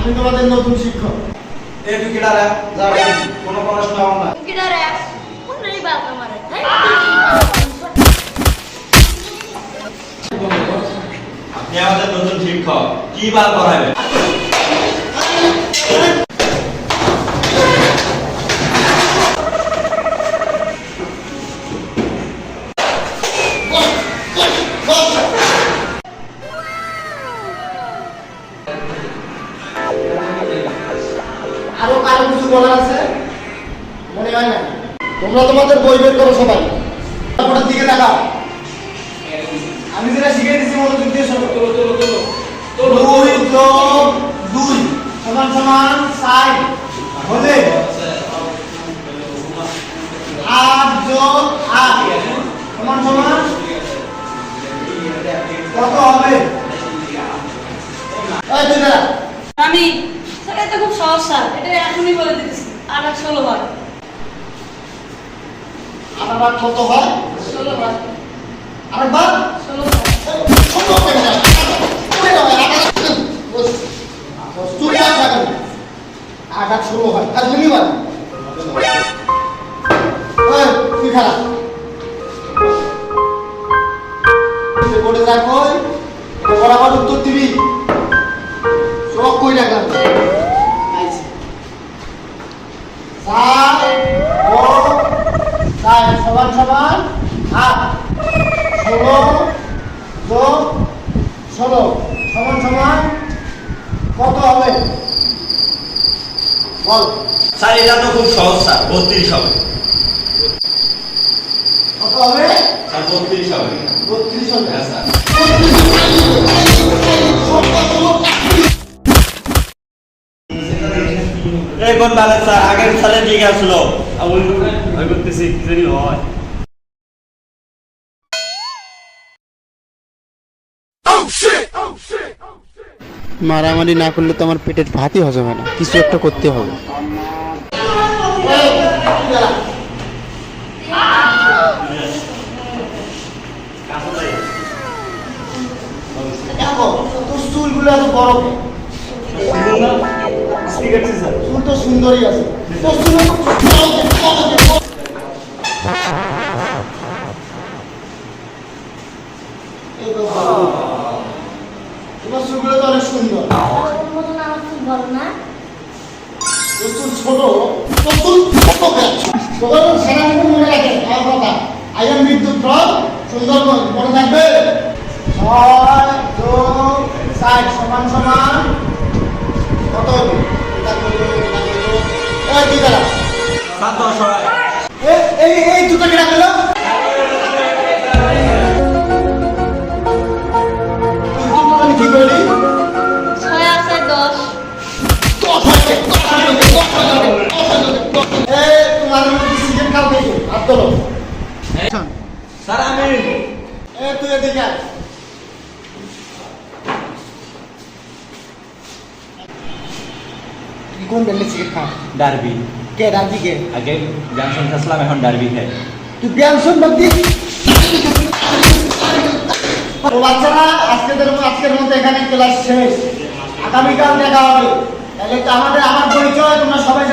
আমি তোমাদের নতুন শিক্ষক। এই তুই কেডা রে? যা কোনো পড়াশোনা হও না। কেডা রে? কোন রে বাপ আমারে? আপনি আমাদের নতুন শিক্ষক, কি বাল পড়াবেন? আরো কারো কিছু বলার আছে? মনে হয় না। তোমরা তোমাদের বই বের করো সবাই। তারপরের দিকে তাকাও। আমি যেটা শিখিয়ে দিচ্ছি মনোযোগ দিয়ে শোনো। দুই যোগ দুই সমান সমান 6 হলে 8 যোগ 8 সমান সমান কত হবে? এই তুই দাঁড়া। আমি সেটা তো খুব সহজ স্যার, এটা এখনই বলে দিতেছি। 8 আর 16 বার। 8 বার কত হয়? 16 বার। আরেকবার 16 বার। আঘাত শুরু হয় আর তুমি বল তুই খারাপ বোর্ডে রাখো বরাবর উত্তর দিবি সব কই রাখলাম সমান সমান 8 16 যোগ 16 সমান সমান কত হবে বল? স্যার এটা তো খুব সহজ স্যার, 32 হবে। কত হবে? স্যার 32 হবে। 32 হবে। হ্যাঁ স্যার। এই কোন বালে স্যার আগের সালে দিয়ে গেছিল আমি করতেছি কি জানি হয়। মারামারি না করলে তো আমার পেটের ভাতই হজম হয় না, কিছু একটা করতে হবে। দেখো তোর চুলগুলো এত বড় চুল তো সুন্দরই আছে তোর চুল তোমার চুলগুলো তো অনেক সুন্দর ওর মতন আমার খুব ভালো না। তোর চুল ছোট তোর চুল ছোট তোর সেনাপতি মনে রাখে আমার কথা আই এম বিদ্যুৎ ফ্রম সুন্দরবন মনে থাকবে 6 যোগ 7 সমান সমান কত হবে? এই কি দাঁড়া স্যার 10 হয়। এই দুটো কেনা গেল কি করলি 6 আছে 10। তোমার সিজন কাল থেকে হাত তোলো স্যার আমি তুই এদিকে আয়। তুই কোন বেললে সিগারেট খা ডারবি কে রাজি কে আগে জানসন খাসলাম এখন ডারবি খাই। তুই জ্ঞান শুন বাদি তো বাচ্চারা আজকের মতো এখানে ক্লাস শেষ আগামীকাল দেখা হবে তাহলে তো আমার পরিচয় তোমরা সবাই